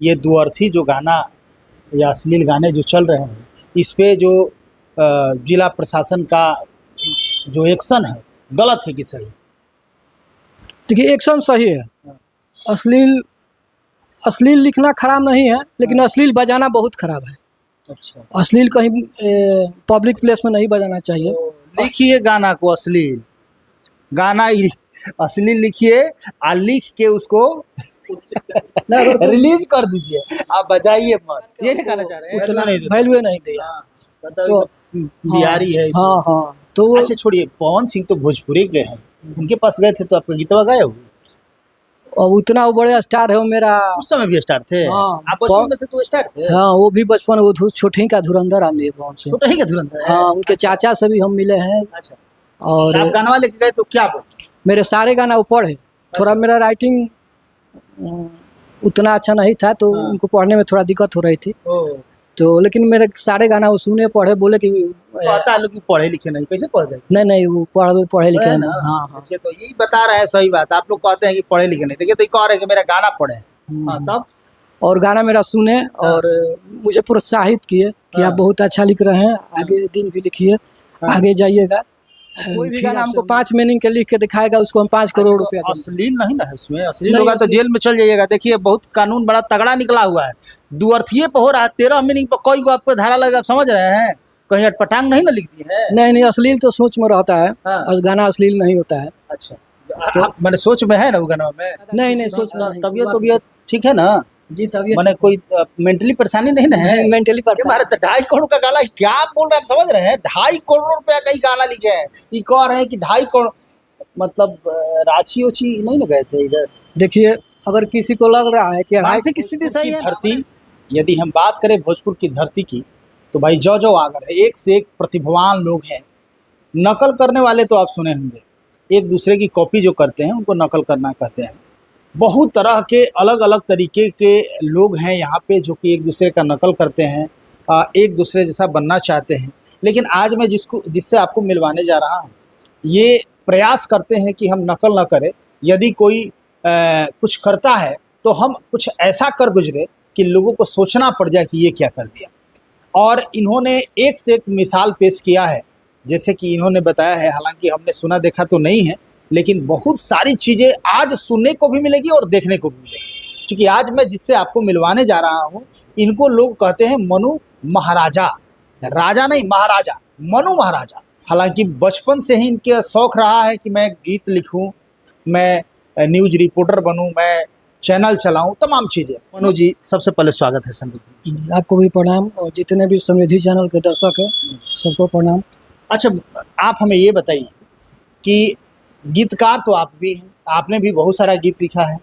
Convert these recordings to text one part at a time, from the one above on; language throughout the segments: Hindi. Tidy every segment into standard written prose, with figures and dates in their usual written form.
ये दुअर्थी जो गाना या अश्लील गाने जो चल रहे हैं, इस पे जो जिला प्रशासन का जो एक्शन है गलत है कि सही है? देखिए, एक्शन सही है। अश्लील अश्लील लिखना खराब नहीं है, लेकिन अश्लील बजाना बहुत खराब है। अच्छा, अश्लील कहीं पब्लिक प्लेस में नहीं बजाना चाहिए। तो लिखिए गाना को अश्लील, अश्लील लिखिए और लिख के उसको नहीं, अगर कोई रिलीज कर दीजिए, आप बजाइए मत। ये नहीं कहना चाह रहे हैं? उतना नहीं देते। वैल्यू नहीं दिया। हाँ, तो बिहारी है। हाँ हाँ, तो वो अच्छा छोड़िए, पवन सिंह तो भोजपुरी के हैं, उनके पास गए थे तो आपका गीतवा गाए हो? और उतना वो बड़े स्टार है वो मेरा। उस समय भी स्टार थे? हाँ, आप बचपन में थे तो स्टार थे? हाँ, वो भी बचपन वो छोटे ही का धुरंधर आदमी है पवन सिंह। छोटा ही का धुरंधर है? हाँ, उनके चाचा से भी हम मिले हैं। अच्छा, और आप गाना लेके गए तो क्या बोले? मेरे सारे गाना वो पढ़े। थोड़ा मेरा राइटिंग उतना अच्छा नहीं था, तो उनको पढ़ने में थोड़ा दिक्कत हो रही थी। तो लेकिन मेरे सारे गाना वो सुने, पढ़े, बोले कि पता है लोग कि पढ़े लिखे नहीं, कैसे पढ़ गए? नहीं वो पढ़े लिखे ना? हैं। हाँ हाँ। देखिए, तो यही बता रहे हैं सही बात। आप लोग कहते हैं कि पढ़े लिखे नहीं, देखिए तो कह रहे हैं कि मेरा गाना पढ़े हैं। हाँ, तब और गाना मेरा सुने और मुझे प्रोत्साहित किए कि आप बहुत अच्छा लिख रहे हैं, आगे दिन भी लिखिए, आगे जाइएगा। कोई भी गाना हमको 5 मीनिंग के लिख के दिखाएगा, उसको हम 5 करोड़ रुपया देंगे। अश्लील नहीं ना है इसमें? अश्लील होगा तो जेल में चल जाइएगा। देखिए, बहुत कानून बड़ा तगड़ा निकला हुआ है। दुअर्थिये पे हो रहा है, 13 मीनिंग पर कोई को आपको धारा लगा, आप समझ रहे हैं? कहीं अटपटांग नहीं ना लिख दी है? नहीं, अश्लील तो सोच में रहता है। हाँ। और गाना अश्लील नहीं होता है। अच्छा, मैंने सोच में है ना वो गाना में? नहीं सोच में नहीं। तबियत ठीक है ना? जी, तबियत मैंने कोई मेंटली परेशानी नहीं ना है? मेंटली हमारे तो 2.5 करोड़ का गाना, क्या बोल रहे हैं, आप समझ रहे हैं? 2.5 करोड़ रुपया का ही गाना लिखे हैं। ये कह रहे हैं कि 2.5 करोड़, मतलब रांची उची नहीं ना गए थे इधर? देखिए, अगर किसी को लग रहा है कि मानसिक स्थिति सही है। धरती, यदि हम बात करें भोजपुर की धरती की, तो भाई जो आगर है, एक से एक प्रतिभावान लोग हैं। नकल करने वाले तो आप सुने होंगे, एक दूसरे की कॉपी जो करते हैं उनको नकल करना कहते हैं। बहुत तरह के अलग अलग तरीके के लोग हैं यहाँ पे जो कि एक दूसरे का नकल करते हैं, एक दूसरे जैसा बनना चाहते हैं। लेकिन आज मैं जिससे आपको मिलवाने जा रहा हूँ, ये प्रयास करते हैं कि हम नकल ना करें। यदि कोई कुछ करता है तो हम कुछ ऐसा कर गुजरे कि लोगों को सोचना पड़ जाए कि ये क्या कर दिया। और इन्होंने एक से एक मिसाल पेश किया है। जैसे कि इन्होंने बताया है, हालांकि हमने सुना देखा तो नहीं है, लेकिन बहुत सारी चीज़ें आज सुनने को भी मिलेगी और देखने को भी मिलेगी। क्योंकि आज मैं जिससे आपको मिलवाने जा रहा हूँ, इनको लोग कहते हैं मनु महाराजा। राजा नहीं, महाराजा, मनु महाराजा। हालांकि बचपन से ही इनके शौक रहा है कि मैं गीत लिखूं, मैं न्यूज रिपोर्टर बनूं, मैं चैनल चलाऊं, तमाम चीज़ें। मनु जी, सबसे पहले स्वागत है समृद्धि। आपको भी प्रणाम, और जितने भी समृद्धि चैनल के दर्शक हैं सबको प्रणाम। अच्छा, आप हमें ये बताइए कि गीतकार तो आप भी हैं, आपने भी बहुत सारा गीत लिखा है।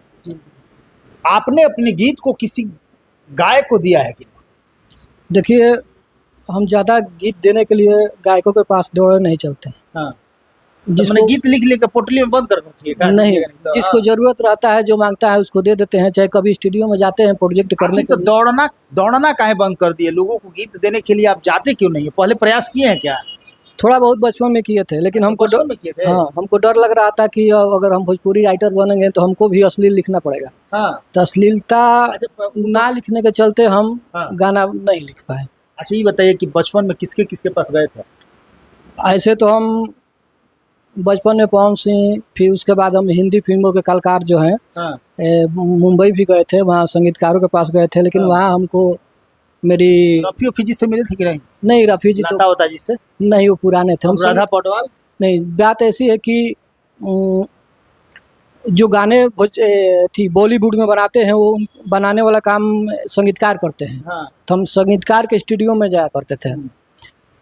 आपने अपने गीत को किसी गायक को दिया है कि नहीं? देखिए, हम ज़्यादा गीत देने के लिए गायकों के पास दौड़े नहीं चलते हैं। हाँ, जिसको गीत लिख लेकर पोटली में बंद कर रखिए नहीं, जिसको जरूरत रहता है, जो मांगता है उसको दे देते हैं। चाहे कभी स्टूडियो में जाते हैं प्रोजेक्ट करने के तो दौड़ना काहे बंद कर दिए? लोगों को गीत देने के लिए आप जाते क्यों नहीं? पहले प्रयास किए हैं क्या? थोड़ा बहुत बचपन में किए थे, लेकिन हमको हमको डर लग रहा था कि अगर हम भोजपुरी राइटर बनेंगे तो हमको भी अश्लील लिखना पड़ेगा। हाँ। तो अश्लीलता ना लिखने के चलते हम गाना नहीं लिख पाए। अच्छा, ये बताइए कि बचपन में किसके किसके पास गए थे? ऐसे तो हम बचपन में पवन सिंह, फिर उसके बाद हम हिंदी फिल्मों के कलाकार जो हैं मुंबई भी गए थे, वहाँ संगीतकारों के पास गए थे। लेकिन वहाँ हमको मेरी रफी जी से मिले थे कि नहीं? नहीं, रफी जी तो होता जी से नहीं, वो पुराने थे। हम राधा पौडवाल नहीं। बात ऐसी है कि जो गाने थी बॉलीवुड में बनाते हैं, वो बनाने वाला काम संगीतकार करते हैं। हाँ। तो हम संगीतकार के स्टूडियो में जाया करते थे।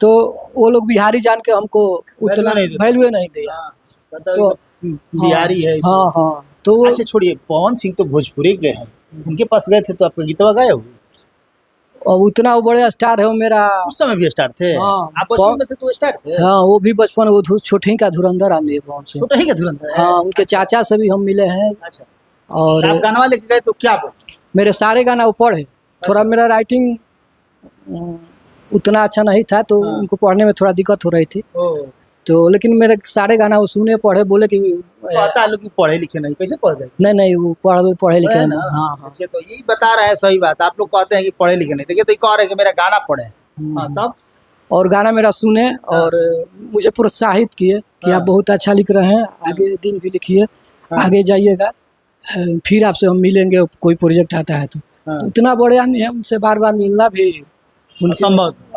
तो वो लोग बिहारी जान के हमको उतना वैल्यू नहीं दिया। तो बिहारी है। हाँ हाँ। तो अच्छा छोड़िए, पवन सिंह तो भोजपुरी के हैं, उनके पास गए थे तो आपका गीतवा गाए हो? और उतना वो बड़े स्टार है वो मेरा। उस समय भी स्टार थे? हाँ, आप बचपन में थे तो स्टार थे? हाँ, वो भी बचपन वो छोटे ही का धुरंधर आदमी है पवन सिंह। छोटा ही का धुरंधर है? हाँ, उनके चाचा से भी हम मिले हैं। अच्छा, और आप गाना लेके गए तो क्या बोले? मेरे सारे गाना वो पढ़े। थोड़ा मेरा राइटिंग उतना अच्छा नहीं था, तो उनको पढ़ने में थोड़ा दिक्कत हो रही थी। तो लेकिन मेरे सारे गाना वो सुने पढ़े बोले कि पता है लोग कि पढ़े लिखे नहीं, कैसे पढ़ गए? नहीं नहीं वो पढ़े लिखे है हैं ना? हाँ हाँ। देखिए तो यही बता रहे हैं, सही बात। आप लोग कहते हैं कि पढ़े लिखे नहीं, देखिए तो ये कह रहे हैं कि मेरा गाना पढ़े हैं। हाँ, तब और गाना मेरा सुने और मुझे प्रोत्साहित किए कि आप बहुत अच्छा लिख रहे हैं, आगे दिन भी लिखिए, आगे जाइएगा, फिर आपसे हम मिलेंगे कोई प्रोजेक्ट आता है तो इतना बड़े आदमी है, उनसे बार बार मिलना भी उनके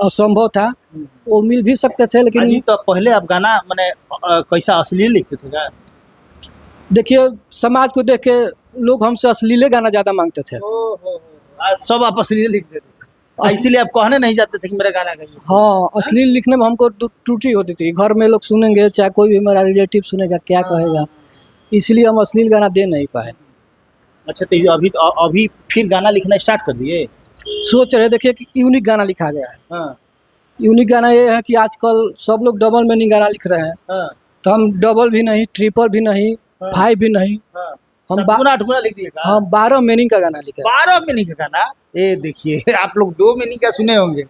असंभव था। वो मिल भी सकते थे लेकिन अजी तो पहले आप गाना मैंने कैसा अश्लील लिखते थे क्या? देखिए समाज को देख के लोग हमसे अश्लीले गाना ज्यादा मांगते थे। आज सब आप अश्लील लिख देते थे, इसीलिए आप कहने नहीं जाते थे कि मेरा गाना गाइए। हाँ, अश्लील लिखने में हमको त्रुटि होती थी, घर में लोग सुनेंगे चाहे कोई भी मेरा रिलेटिव सुनेगा क्या कहेगा, इसलिए हम अश्लील गाना दे नहीं पाए। अच्छा तो अभी फिर गाना लिखना स्टार्ट कर दिए? सोच रहे, देखिए कि यूनिक गाना लिखा गया है। हाँ। यूनिक गाना ये है कि आजकल सब लोग डबल मीनिंग गाना लिख रहे हैं। हाँ। तो हम डबल भी नहीं, ट्रिपल भी नहीं, 5 भी नहीं, हम गुना लिख दिए। हम 12 मीनिंग का गाना लिखे। 12 मीनिंग का गाना? ये देखिए आप लोग 2 मीनिंग का सुने होंगे,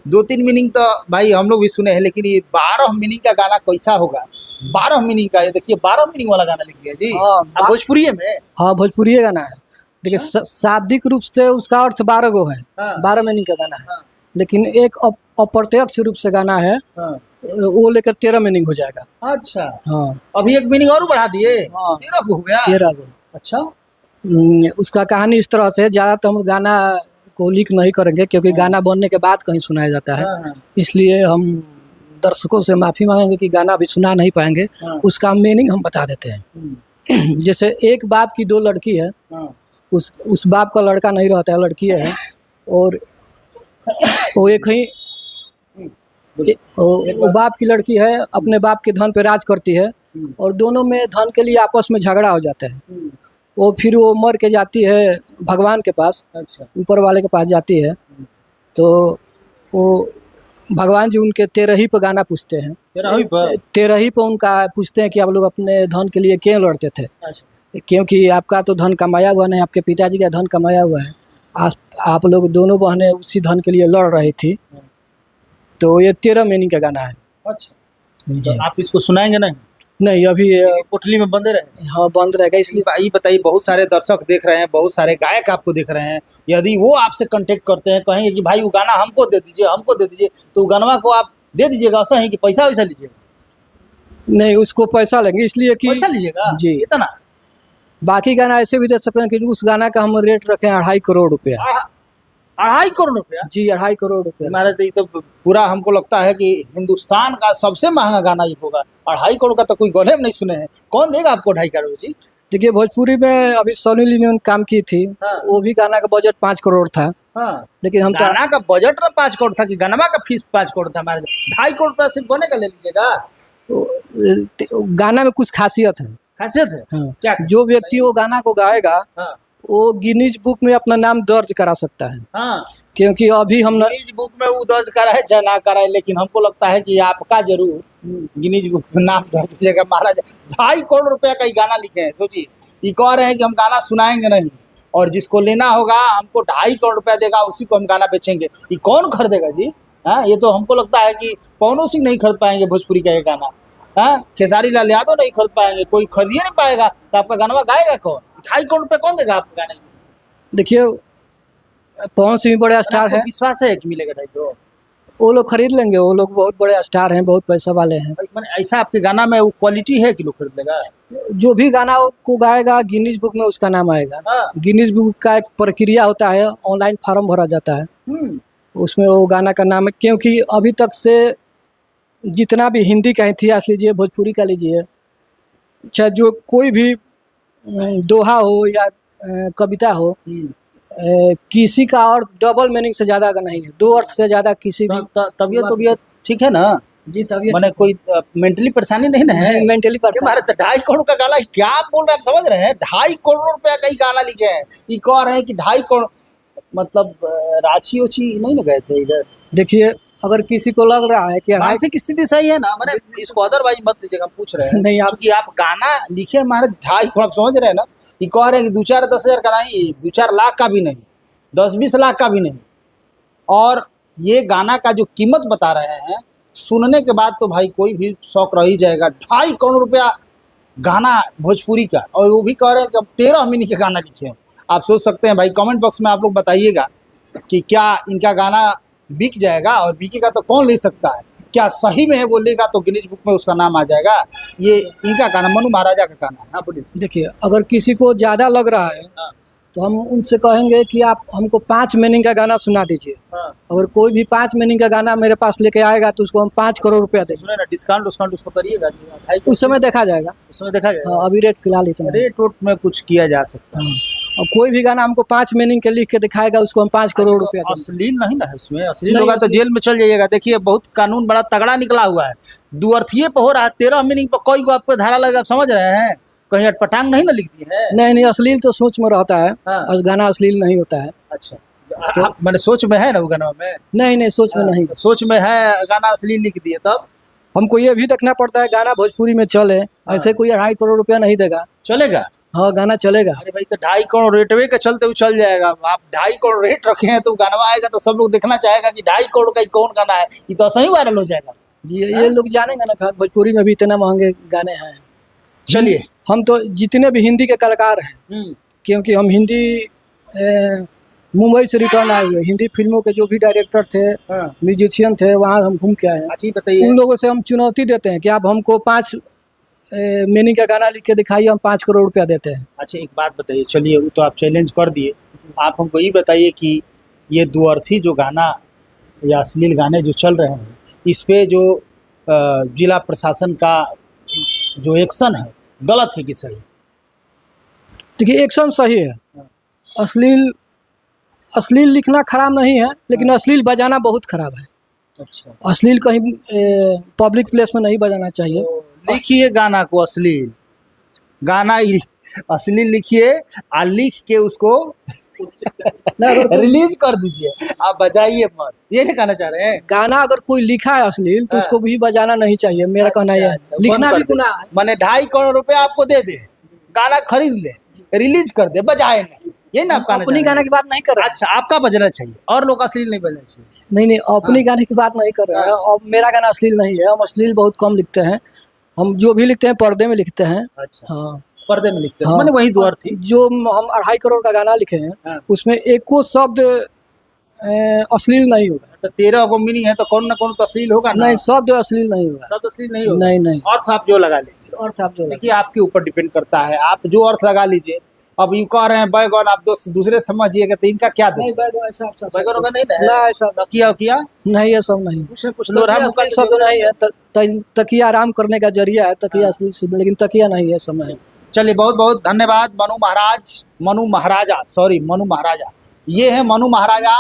2-3 मीनिंग तो भाई हम लोग भी सुने हैं, लेकिन ये 12 मीनिंग का गाना कैसा होगा? 12 मीनिंग का, ये देखिए 12 मीनिंग वाला गाना लिख दिया जी। हाँ, भोजपुरी में? हाँ भोजपुरी गाना है। देखिए शाब्दिक रूप से उसका अर्थ 12 गो है, 12 मीनिंग का गाना है, लेकिन एक अप्रत्यक्ष रूप से गाना है, वो लेकर 13 मीनिंग हो जाएगा। अच्छा। हाँ, अभी एक मीनिंग और बढ़ा दिए? 13 हो गया? 13 गो। अच्छा। उसका कहानी इस तरह से, ज़्यादा तो हम गाना को लीक नहीं करेंगे क्योंकि गाना बनने के बाद कहीं सुनाया जाता है, इसलिए हम दर्शकों से माफ़ी मांगेंगे कि गाना अभी सुना नहीं पाएंगे। उसका मीनिंग हम बता देते हैं। जैसे एक बाप की 2 लड़की है, उस बाप का लड़का नहीं रहता है, लड़की है, और वो एक ही वो बाप की लड़की है, अपने बाप के धन पे राज करती है, और दोनों में धन के लिए आपस में झगड़ा हो जाता है। वो फिर वो मर के जाती है भगवान के पास, ऊपर वाले के पास जाती है, तो वो भगवान जी उनके 13 पे गाना पूछते हैं। 13 पे उनका पूछते हैं कि आप लोग अपने धन के लिए क्यों लड़ते थे? क्योंकि आपका तो धन कमाया हुआ नहीं, आपके पिताजी का धन कमाया हुआ है, आप लोग दोनों बहनें उसी धन के लिए लड़ रही थी। तो ये 13 मीनिंग का गाना है। अच्छा। तो आप इसको सुनाएंगे नहीं? नहीं, अभी कोठली में बंद रहे। हाँ, बंद रहेगा। इसलिए ये बताइए, बहुत सारे दर्शक देख रहे हैं, बहुत सारे गायक आपको देख रहे हैं, यदि वो आपसे कांटेक्ट करते हैं, कहेंगे कि भाई वो गाना हमको दे दीजिए, तो गाना को आप दे दीजिएगा ऐसा है कि पैसा वैसा लीजिएगा? नहीं, उसको पैसा लेंगे, इसलिए कि पैसा लीजिएगा जी। इतना? बाकी गाना ऐसे भी दे सकते हैं कि उस गाना का हम रेट रखें 2.5 करोड़ रुपया। 2.5 करोड़ रुपया? जी, 2.5 करोड़ रुपया। हमारे तो पूरा हमको लगता है कि हिंदुस्तान का सबसे महंगा गाना ये होगा। 2.5 करोड़ का तो कोई गौने में नहीं सुने हैं। कौन देगा आपको 2.5 करोड़ जी? देखिए भोजपुरी में अभी सनी लियोन काम की थी, वो भी गाना का बजट 5 करोड़ था। लेकिन हम गाना का बजट ना 5 करोड़ था कि गाना का फीस 5 करोड़ था? हमारे 2.5 करोड़ रुपया सिर्फ गौने का ले लीजिएगा। गाना में कुछ खासियत है। खासियत है? क्या? जो व्यक्ति वो गाना को गाएगा वो गिनीज बुक में अपना नाम दर्ज करा सकता है। क्योंकि अभी हम गिनीज बुक में वो दर्ज कराए चाहे ना कराए, लेकिन हमको लगता है कि आपका जरूर गिनीज बुक में नाम दर्ज हो जाएगा। महाराज 2.5 करोड़ रुपया का ही गाना लिखे हैं, सोचिए। ये कह रहे हैं कि हम गाना सुनाएंगे नहीं, और जिसको लेना होगा हमको 2.5 करोड़ रुपया देगा, उसी को हम गाना बेचेंगे। ये कौन खरीदेगा जी? हाँ, ये तो हमको लगता है कि पवन सिंह नहीं खरीद पाएंगे भोजपुरी का ये गाना। हाँ, खेसारी लाल यादव नहीं खरीद पाएंगे, कोई खरीद नहीं पाएगा, तो आपका गाना गाएगा कौन? 2.5 करोड़ रुपये कौन देगा आपके गाने? देखिए पवन सिंह बड़े स्टार है, विश्वास है कि मिलेगा 2.5 करोड़? वो लोग खरीद लेंगे, वो लोग बहुत बड़े स्टार हैं, बहुत पैसा वाले हैं। ऐसा आपके गाना में वो क्वालिटी है कि लोग खरीद लेगा? जो भी गाना को गाएगा गिनीज बुक में उसका नाम आएगा। गिनीज बुक का एक प्रक्रिया होता है, ऑनलाइन फॉर्म भरा जाता है, उसमें वो गाना का नाम है। क्योंकि अभी तक से जितना भी हिंदी का इतिहास लीजिए, भोजपुरी का लीजिए, चाहे जो कोई भी दोहा हो या कविता हो, किसी का अर्थ डबल मीनिंग से ज्यादा का नहीं है, 2 अर्थ से ज्यादा किसी भी। तबियत ठीक है ना जी? तबियत मैंने कोई मेंटली परेशानी नहीं ना है? मेंटली परेशानी। 2.5 करोड़ का गाना क्या आप बोल रहे हैं? आप समझ रहे हैं? 2.5 करोड़ रुपया का ही गाना लिखे हैं। ये कह रहे हैं कि 2.5 करोड़, मतलब रांची उची नहीं ना गए थे इधर? देखिए अगर किसी को लग रहा है कि मानसिक स्थिति सही है ना, मैंने इसको अदरवाइज मत दीजिएगा, हम पूछ रहे हैं। नहीं, क्योंकि आप गाना लिखे हमारे 2.5 करोड़, आप समझ रहे हैं ना? ये कह रहे हैं कि 2-4-10 हज़ार का नहीं, 2-4 लाख का भी नहीं, 10-20 लाख का भी नहीं, और ये गाना का जो कीमत बता रहे हैं सुनने के बाद तो भाई कोई भी शौक रह ही जाएगा। 2.5 करोड़ रुपया गाना भोजपुरी का, और वो भी कह रहे हैं कि अब 13 मिनट के गाना लिखे हैं। आप सोच सकते हैं भाई, कमेंट बॉक्स में आप लोग बताइएगा कि क्या इनका गाना बिक जाएगा, और बिकेगा तो कौन ले सकता है, क्या सही में है बोलेगा तो गिनीज बुक में उसका नाम आ जाएगा। ये इनका गाना, मनु महाराजा का गाना है। हाँ बोलिए। देखिए, अगर किसी को ज़्यादा लग रहा है तो हम उनसे कहेंगे कि आप हमको 5 मीनिंग का गाना सुना दीजिए। अगर कोई भी 5 मीनिंग का गाना मेरे पास लेके आएगा तो उसको हम 5 करोड़ रुपया देंगे। सुने ना, डिस्काउंट उसको करिएगा, उस समय देखा जाएगा। उस समय देखा जाएगा। हाँ, अभी रेट फिलहाल इतना है। रेट वोट में कुछ किया जा सकता है। और कोई भी गाना हमको 5 मीनिंग के लिख के दिखाएगा, उसको हम 5 करोड़ रुपया देंगे। अश्लील नहीं ना है उसमें, अश्लील नहीं, होगा तो जेल में चल जाइएगा। देखिए बहुत कानून बड़ा तगड़ा निकला हुआ है, दुअर्थिये पे हो रहा है। 13 मीनिंग पर कोई को आपको धारा लगा, आप समझ रहे हैं, कहीं अटपटांग नहीं ना लिख दी है। नहीं, अश्लील तो सोच में रहता है। हाँ। और गाना अश्लील नहीं होता है। अच्छा, तो मैंने सोच में है ना वो गाना में? नहीं, सोच में नहीं। सोच में है, गाना अश्लील लिख दिए तब हमको ये भी देखना पड़ता है गाना भोजपुरी में चले। ऐसे कोई 2.5 करोड़ रुपया नहीं देगा। चलेगा? हाँ, गाना चलेगा। अरे भाई तो 2.5 करोड़ रेटवे के चलते वो चल जाएगा। आप 2.5 करोड़ रेट रखे हैं तो गाना आएगा तो सब लोग देखना चाहेगा कि 2.5 करोड़ का कौन गाना है, ये तो सही वायरल हो जाएगा। ये लोग जानेंगे ना, भोजपुरी में भी इतने महंगे गाने हैं। चलिए, हम तो जितने भी हिंदी के कलाकार हैं, क्योंकि हम हिंदी मुंबई से रिटर्न आए हुए, हिंदी फिल्मों के जो भी डायरेक्टर थे, म्यूजिशियन थे, वहाँ हम घूम के आए हैं। अच्छी बताइए। उन लोगों से हम चुनौती देते हैं कि आप हमको 5 मीनिंग का गाना लिख के दिखाइए, हम 5 करोड़ रुपया देते हैं। अच्छा, एक बात बताइए, चलिए वो तो आप चैलेंज कर दिए, आप हमको ये बताइए कि ये दुअर्थी जो गाना या अश्लील गाने जो चल रहे हैं, इस पे जो जिला प्रशासन का जो एक्शन है, गलत है कि सही है? देखिए, एक्शन सही है। अश्लील लिखना खराब नहीं है, लेकिन अश्लील बजाना बहुत खराब है। अच्छा, अश्लील कहीं पब्लिक प्लेस में नहीं बजाना चाहिए। तो लिखिए गाना को अश्लील, गाना अश्लील लिखिए और लिख के उसको रिलीज कर दीजिए, आप बजाइए मत, ये नहीं कहना चाह रहे हैं? गाना अगर कोई लिखा है अश्लील तो उसको भी बजाना नहीं चाहिए, मेरा कहना यह है। लिखना भी गुनाह है। मैंने 2.5 करोड़ रुपए आपको दे दे, गाना खरीद ले, रिलीज कर दे, बजाए नहीं, ये ना आप कहना अपनी गाने की बात नहीं कर रहे। अच्छा, आपका बजना चाहिए और लोग अश्लील नहीं बजना चाहिए। नहीं, अपनी गाने की बात नहीं कर रहे हैं। और मेरा गाना अश्लील नहीं है, हम अश्लील बहुत कम लिखते हैं। हम जो भी लिखते हैं पर्दे में लिखते हैं। अच्छा, हाँ, पर्दे में लिखते हैं। हाँ, मैंने वही दुअर्थी जो हम 2.5 करोड़ का गाना लिखे हैं, उसमें एको शब्द अश्लील नहीं होगा। तो 13 गो मीनिंग है तो कौन ना कौन तो अश्लील होगा ना? नहीं, शब्द अश्लील नहीं होगा। सब अश्लील नहीं होगा। नहीं। अर्थ आप जो लगा लीजिए, और सब जो देखिए आपके ऊपर डिपेंड करता है, आप जो अर्थ लगा लीजिए। अब यू कह रहे हैं बैगन, आप दूसरे समझिएगा तो इनका क्या दोष है? बैगन होगा नहीं ना, ऐसा किया नहीं, ये सब नहीं। कुछ लोहा मुक्का शब्द नहीं है। तकिया आराम करने का जरिया है, तकिया असली शब्द, लेकिन तकिया नहीं है समय। चलिए, बहुत बहुत धन्यवाद मनु महाराजा। ये है मनु महाराजा,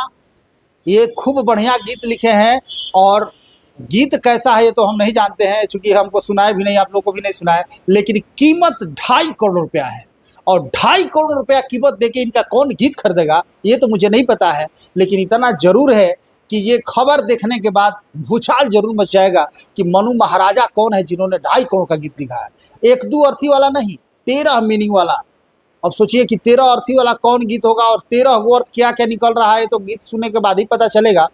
ये खूब बढ़िया गीत लिखे हैं। और गीत कैसा है ये तो हम नहीं जानते हैं, चूंकि हमको सुनाए भी नहीं, आप लोग को भी नहीं सुनाए, लेकिन कीमत 2.5 करोड़ रुपया है। और 2.5 करोड़ रुपया कीमत देके इनका कौन गीत खरीदेगा ये तो मुझे नहीं पता है, लेकिन इतना जरूर है कि ये खबर देखने के बाद भूचाल जरूर मच जाएगा कि मनु महाराजा कौन है जिन्होंने 2.5 करोड़ का गीत लिखा है। एक दो अर्थी वाला नहीं, 13 मीनिंग वाला। अब सोचिए कि 13 अर्थी वाला कौन गीत होगा और 13 गो अर्थ क्या क्या निकल रहा है, तो गीत सुनने के बाद ही पता चलेगा।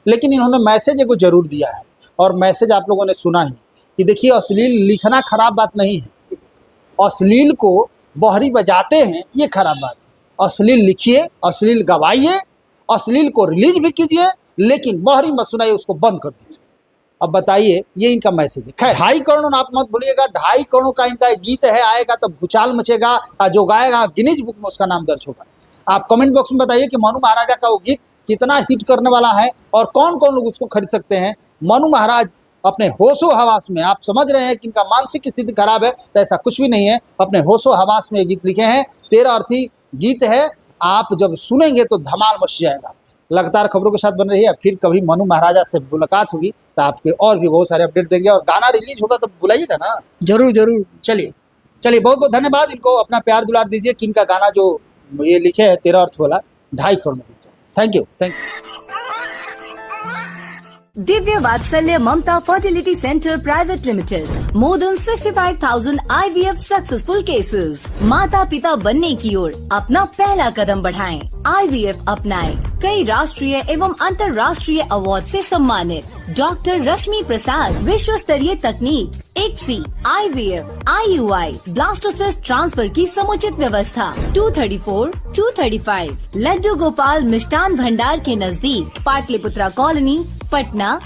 लेकिन इन्होंने मैसेज को जरूर दिया है, और मैसेज आप लोगों ने सुना ही कि देखिए, अश्लील लिखना खराब बात नहीं है, अश्लील को बहरी बजाते हैं ये खराब बात है। अश्लील लिखिए, अश्लील गवाइए, अश्लील को रिलीज भी कीजिए, लेकिन बहरी मत सुनाइए, उसको बंद कर दीजिए। अब बताइए, ये इनका मैसेज है। खैर, 2.5 करोड़ आप मत भूलिएगा, 2.5 करोड़ का इनका गीत है, आएगा तो भूचाल मचेगा, और जो गाएगा गिनीज बुक में उसका नाम दर्ज होगा। आप कमेंट बॉक्स में बताइए कि मनु महाराजा का वो गीत कितना हिट करने वाला है और कौन कौन लोग उसको खरीद सकते हैं। मनु महाराज अपने होशो हवास में, आप समझ रहे हैं कि इनका मानसिक स्थिति खराब है, तो ऐसा कुछ भी नहीं है। अपने होशो हवास में ये गीत लिखे हैं, 13 अर्थी गीत है। आप जब सुनेंगे तो धमाल मच जाएगा। लगातार खबरों के साथ बन रही है, फिर कभी मनु महाराजा से मुलाकात होगी तो आपके और भी बहुत सारे अपडेट देंगे, और गाना रिलीज होगा तो बुलाइएगा ना। जरूर। चलिए, बहुत बहुत धन्यवाद। इनको अपना प्यार दुलार दीजिए कि इनका गाना जो ये लिखे है 13 अर्थ वाला 2.5 करोड़ में। Thank you. Divya Vatsalya Mamta fertility centre private limited, more than 65,000 IVF successful cases. माता पिता बनने की ओर अपना पहला कदम बढ़ाएं, IVF अपनाएं। कई राष्ट्रीय एवं अंतर्राष्ट्रीय अवार्ड से सम्मानित। डॉक्टर रश्मि प्रसाद, विश्व स्तरीय तकनीक, एक्सी, IVF, IUI, ब्लास्टोसिस्ट ट्रांसफर की समुचित व्यवस्था। 234, 235 लड्डू गोपाल मिष्ठान भंडार के नजदीक, पाटलिपुत्रा कॉलोनी, पटना